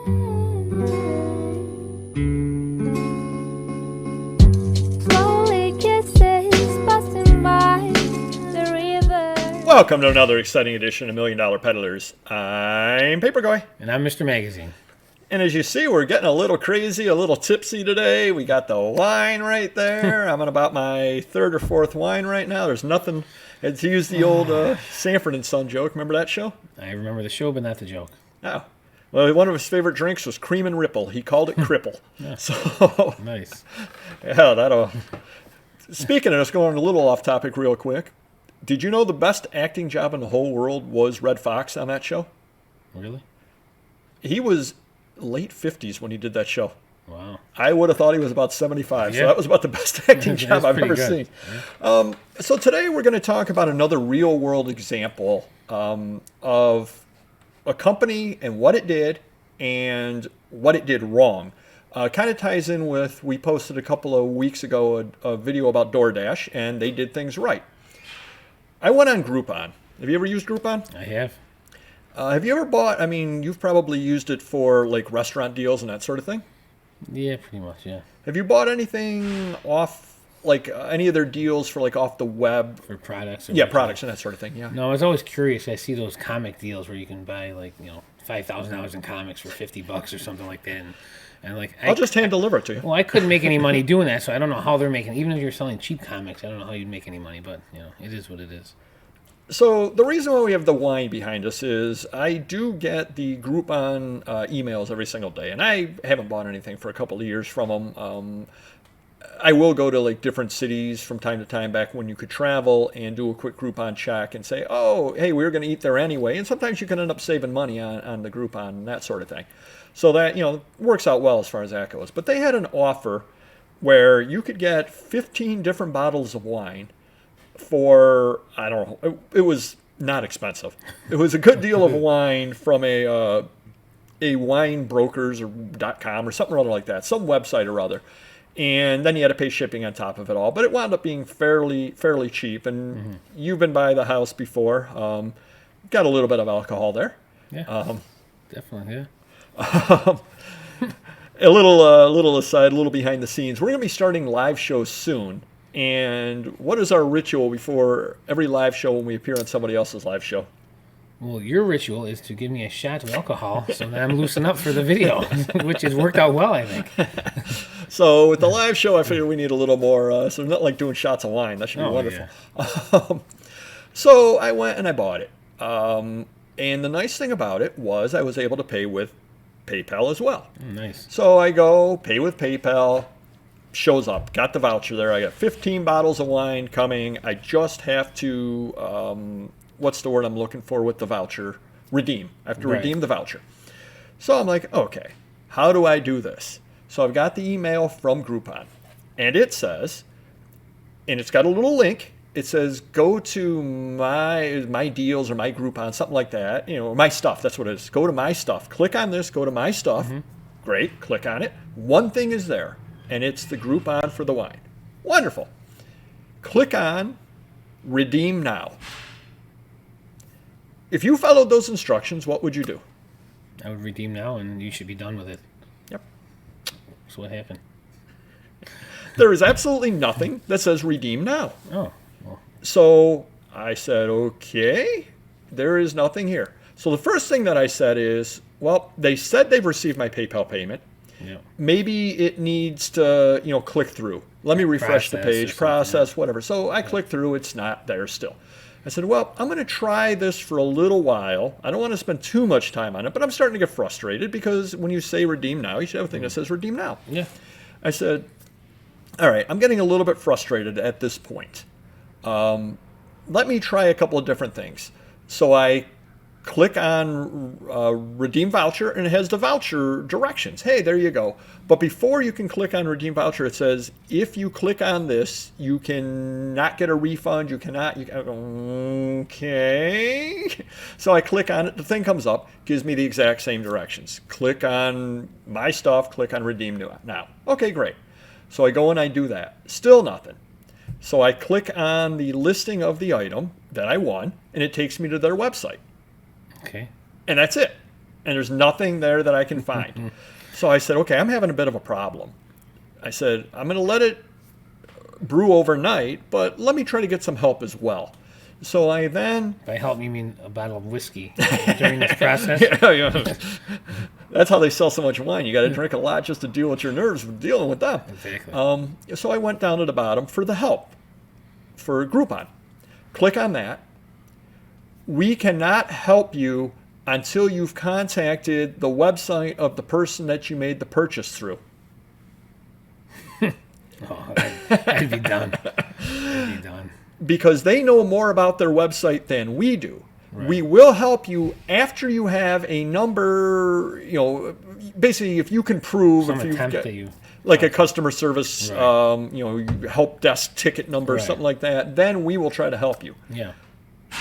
Slowly kisses busting by the river. Welcome to another exciting edition of Million Dollar Peddlers. I'm Papergoy. And I'm Mr. Magazine. And as you see, we're getting a little crazy, a little tipsy today. We got the wine right there. I'm on about my third or fourth wine right now. There's nothing. To use the old Sanford and Son joke. Remember that show? I remember the show, but not the joke. Oh. Well, one of his favorite drinks was Cream and Ripple. He called it Cripple. Yeah. So, Nice. yeah, that'll... Speaking of this, going a little off topic real quick. Did you know the best acting job in the whole world was Red Fox on that show? Really? He was late 50s when he did that show. Wow. I would have thought he was about 75, Yeah. so that was about the best acting That's job I've pretty ever good. seen. So today we're going to talk about another real-world example of a company and what it did and what it did wrong. Kind of ties in with, we posted a couple of weeks ago a video about DoorDash, and they did things right. I went on Groupon. Have you ever used Groupon? I have. Have you ever bought, I mean, you've probably used it for like restaurant deals and that sort of thing. Yeah, pretty much, yeah. Have you bought anything off, like any of their deals for like off the web? For products? Yeah, products and that sort of thing, yeah. No, I was always curious. I see those comic deals where you can buy like, $5,000 in comics for $50 or something like that. And like, I'll just hand deliver it to you. Well, I couldn't make any money doing that, so I don't know how they're making. Even if you're selling cheap comics, I don't know how you'd make any money, but, it is what it is. So the reason why we have the wine behind us is I do get the Groupon emails every single day, and I haven't bought anything for a couple of years from them. I will go to like different cities from time to time back when you could travel and do a quick Groupon check and say, oh, hey, we were going to eat there anyway. And sometimes you can end up saving money on the Groupon and that sort of thing. So that, works out well as far as that goes. But they had an offer where you could get 15 different bottles of wine for, I don't know, it was not expensive. It was a good deal of wine from a winebrokers.com or something or other like that, some website or other. And then you had to pay shipping on top of it all. But it wound up being fairly cheap. And you've been by the house before. Got a little bit of alcohol there. Yeah, definitely, yeah. A little aside, a little behind the scenes. We're going to be starting live shows soon. And what is our ritual before every live show when we appear on somebody else's live show? Well, your ritual is to give me a shot of alcohol so that I'm loosened up for the video, which has worked out well, I think. So with the live show, I figure we need a little more. So not like doing shots of wine. That should be wonderful. Yeah. So I went and I bought it. And the nice thing about it was I was able to pay with PayPal as well. Nice. So I go, pay with PayPal. Shows up, got the voucher there. I got 15 bottles of wine coming. I just have to, what's the word I'm looking for with the voucher? Redeem. I have to redeem the voucher. So I'm like, okay, how do I do this? So I've got the email from Groupon, and it says, and it's got a little link. It says, go to my deals or my Groupon, something like that. My stuff, that's what it is. Go to my stuff. Click on this, go to my stuff. Great, click on it. One thing is there. And it's the Groupon for the wine. Wonderful. Click on Redeem Now. If you followed those instructions, what would you do? I would redeem now, and you should be done with it. Yep. So what happened? There is absolutely nothing that says Redeem Now. Oh. Well. So I said, okay, there is nothing here. So the first thing that I said is, well, they said they've received my PayPal payment. Yeah. Maybe it needs to, click through. Let me refresh the page, process, whatever. So I click through. It's not there still. I said, well, I'm going to try this for a little while. I don't want to spend too much time on it, but I'm starting to get frustrated because when you say redeem now, you should have a thing that says redeem now. Yeah. I said, all right, I'm getting a little bit frustrated at this point. Let me try a couple of different things. So I click on redeem voucher, and it has the voucher directions. Hey, there you go. But before you can click on redeem voucher, it says, if you click on this, you cannot get a refund. You cannot. Okay. So I click on it. The thing comes up, gives me the exact same directions. Click on my stuff. Click on redeem now. Okay, great. So I go and I do that. Still nothing. So I click on the listing of the item that I won, and it takes me to their website. Okay. And that's it. and there's nothing there that I can find. So I said, okay, I'm having a bit of a problem. I said, I'm going to let it brew overnight, but let me try to get some help as well. So I then... By help, you mean a bottle of whiskey during this process? Yeah. That's how they sell so much wine. You got to drink a lot just to deal with your nerves with dealing with them. Exactly. So I went down to the bottom for the help, for Groupon. Click on that. We cannot help you until you've contacted the website of the person that you made the purchase through. Oh, I'd be done. I'd be done. Because they know more about their website than we do. Right. We will help you after you have a number, basically if you can prove Some if you attempt get, that you... like a customer service, Right. Help desk ticket number or Right. something like that, then we will try to help you. Yeah.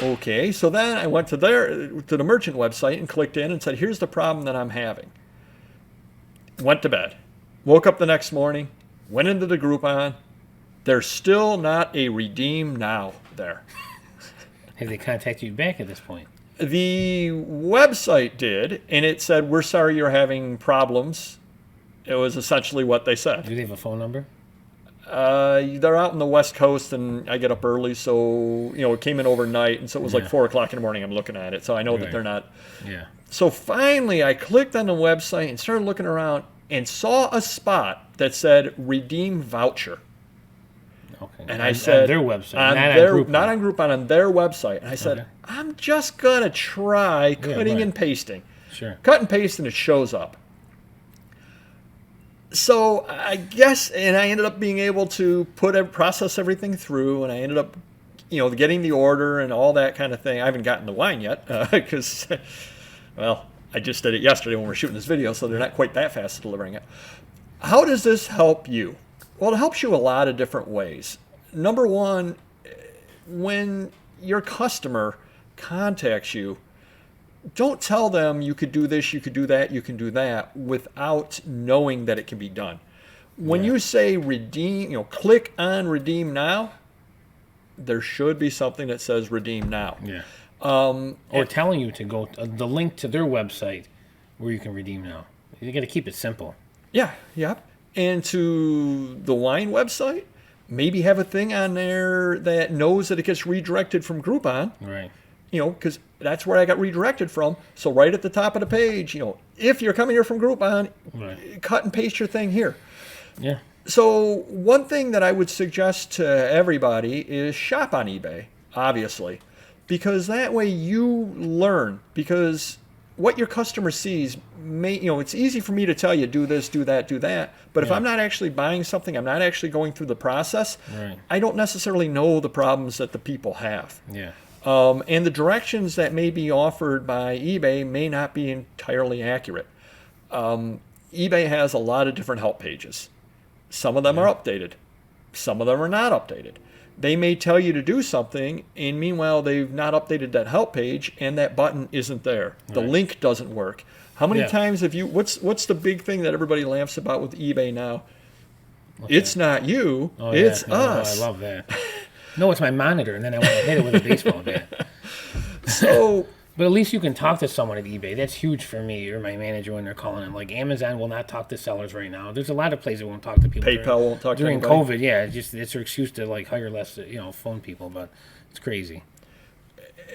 Okay, so then I went to the merchant website and clicked in and said, here's the problem that I'm having. Went to bed. Woke up the next morning, went into the Groupon. There's still not a redeem now there. Have they contacted you back at this point? The website did, and it said, we're sorry you're having problems. It was essentially what they said. Do they have a phone number? They're out on the West Coast, and I get up early, so, it came in overnight, and so it was like 4 o'clock in the morning I'm looking at it, so I know that Right. they're not. Yeah. So finally, I clicked on the website and started looking around and saw a spot that said redeem voucher. Okay. And I said, on their website, not on Groupon, on their website. And I said, Okay. I'm just going to try cutting right. and pasting. Sure. Cut and paste, and it shows up. So I guess, and I ended up being able to process everything through, and I ended up, getting the order and all that kind of thing. I haven't gotten the wine yet because, well, I just did it yesterday when we were shooting this video, so they're not quite that fast at delivering it. How does this help you? Well, it helps you a lot of different ways. Number one, when your customer contacts you, don't tell them you could do this, you could do that, you can do that without knowing that it can be done. When you say redeem, click on redeem now, there should be something that says redeem now. Yeah. Or telling you to go the link to their website where you can redeem now. You got to keep it simple. Yeah. And to the wine website, maybe have a thing on there that knows that it gets redirected from Groupon. Right. Because that's where I got redirected from. So right at the top of the page, if you're coming here from Groupon, Right. cut and paste your thing here. Yeah. So one thing that I would suggest to everybody is shop on eBay, obviously, because that way you learn. Because what your customer sees it's easy for me to tell you, do this, do that. But if I'm not actually buying something, I'm not actually going through the process, Right. I don't necessarily know the problems that the people have. Yeah. And the directions that may be offered by eBay may not be entirely accurate. eBay has a lot of different help pages. Some of them are updated. Some of them are not updated. They may tell you to do something, and meanwhile, they've not updated that help page, and that button isn't there. The Right. link doesn't work. How many Yeah. times have you... What's the big thing that everybody laughs about with eBay now? It's not you, Oh, it's yeah. No, us. I love that. No, it's my monitor, and then I want to hit it with a baseball bat. So... But at least you can talk to someone at eBay. That's huge for me or my manager when they're calling them. Like Amazon will not talk to sellers right now. There's a lot of places that won't talk to people. PayPal won't talk to during anybody. COVID. Yeah, it's their excuse to like hire less, phone people. But it's crazy.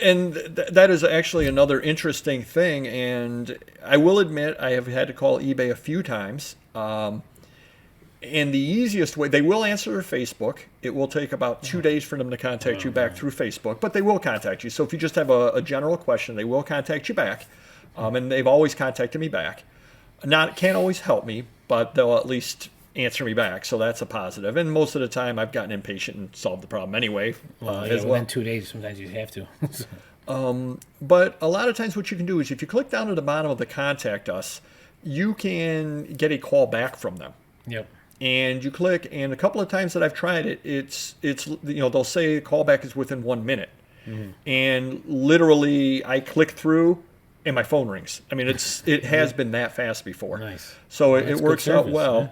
And that is actually another interesting thing. And I will admit I have had to call eBay a few times. And the easiest way, they will answer their Facebook. It will take about 2 days for them to contact you back through Facebook, but they will contact you. So if you just have a general question, they will contact you back. And they've always contacted me back. Can't always help me, but they'll at least answer me back. So that's a positive. And most of the time I've gotten impatient and solved the problem anyway. As well. Within 2 days, sometimes you have to. But a lot of times what you can do is if you click down to the bottom of the contact us, you can get a call back from them. Yep. And you click, and a couple of times that I've tried it, it's they'll say callback is within 1 minute, and literally I click through, and my phone rings. I mean, it has been that fast before. Nice. So Well, it that's works good out service, well. yeah.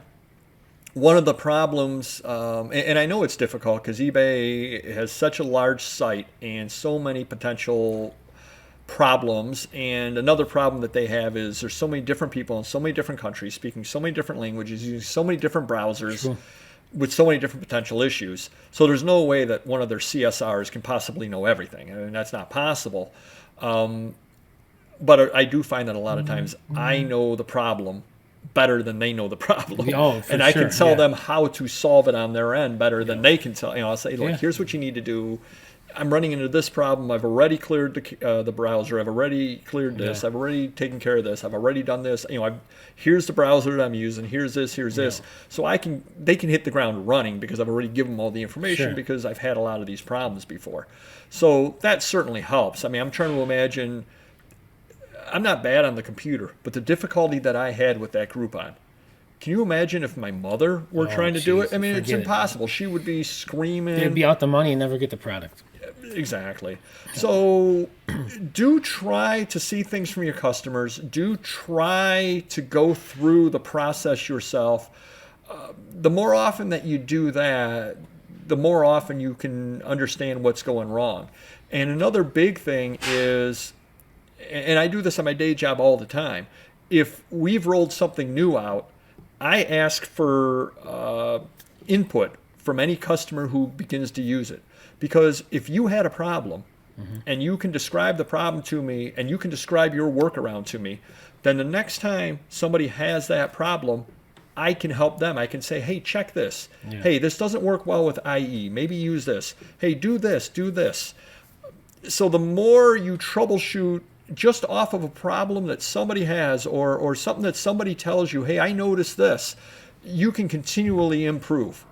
One of the problems, and I know it's difficult because eBay has such a large site and so many potential problems. And another problem that they have is there's so many different people in so many different countries speaking so many different languages, using so many different browsers. Sure. With so many different potential issues. So there's no way that one of their CSRs can possibly know everything. I mean, that's not possible. But I do find that a lot of times I know the problem better than they know the problem. Oh, for and I sure, can tell yeah. them how to solve it on their end better than they can tell. I'll say, look, Yeah. here's what you need to do. I'm running into this problem. I've already cleared the browser. I've already cleared this. Yeah. I've already taken care of this. I've already done this. Here's the browser that I'm using. Here's this. Here's this. So they can hit the ground running because I've already given them all the information Sure. because I've had a lot of these problems before. So that certainly helps. I mean, I'm trying to imagine. I'm not bad on the computer, but the difficulty that I had with that Groupon. Can you imagine if my mother were trying to do it? jeez, I mean, it's forget it. impossible. She would be screaming. They'd be out the money and never get the product. Exactly. So do try to see things from your customers. Do try to go through the process yourself. The more often that you do that, the more often you can understand what's going wrong. And another big thing is, and I do this on my day job all the time, if we've rolled something new out, I ask for input from any customer who begins to use it. Because if you had a problem and you can describe the problem to me and you can describe your workaround to me, then the next time somebody has that problem, I can help them. I can say, hey, check this. Yeah. Hey, this doesn't work well with IE. Maybe use this. Hey, do this, do this. So the more you troubleshoot just off of a problem that somebody has or something that somebody tells you, hey, I noticed this, you can continually improve.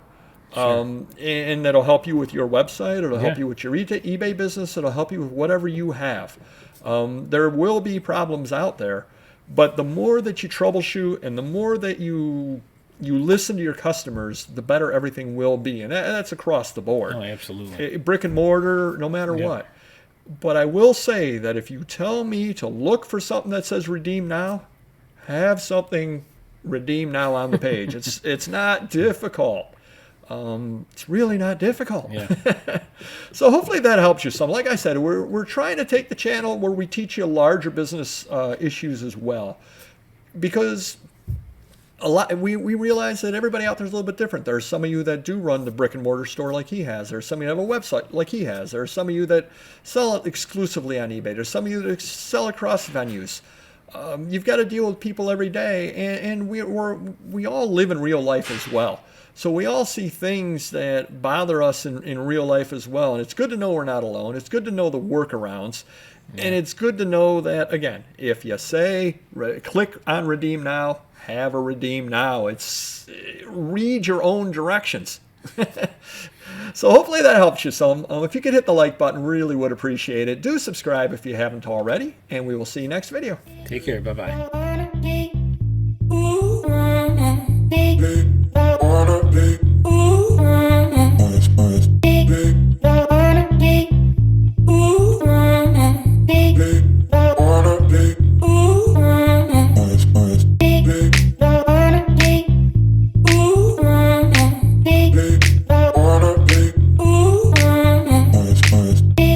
Sure. And that'll help you with your website. It'll help Yeah. you with your eBay business. It'll help you with whatever you have. There will be problems out there, but the more that you troubleshoot and the more that you listen to your customers, the better everything will be. And that's across the board. Oh, absolutely. Brick and mortar, no matter Yeah. what. But I will say that if you tell me to look for something that says redeem now, have something redeem now on the page. It's not difficult. It's really not difficult. Yeah. So hopefully that helps you some. Like I said, we're trying to take the channel where we teach you larger business issues as well, because we realize that everybody out there is a little bit different. There's some of you that do run the brick and mortar store like he has. There's some of you that have a website like he has. There's some of you that sell it exclusively on eBay. There's some of you that sell across venues. You've got to deal with people every day, and we all live in real life as well. So we all see things that bother us in real life as well. And it's good to know we're not alone. It's good to know the workarounds. And it's good to know that, again, if you say, click on redeem now, have a redeem now. Read your own directions. So hopefully that helps you some. If you could hit the like button, really would appreciate it. Do subscribe if you haven't already. And we will see you next video. Take care. Bye-bye.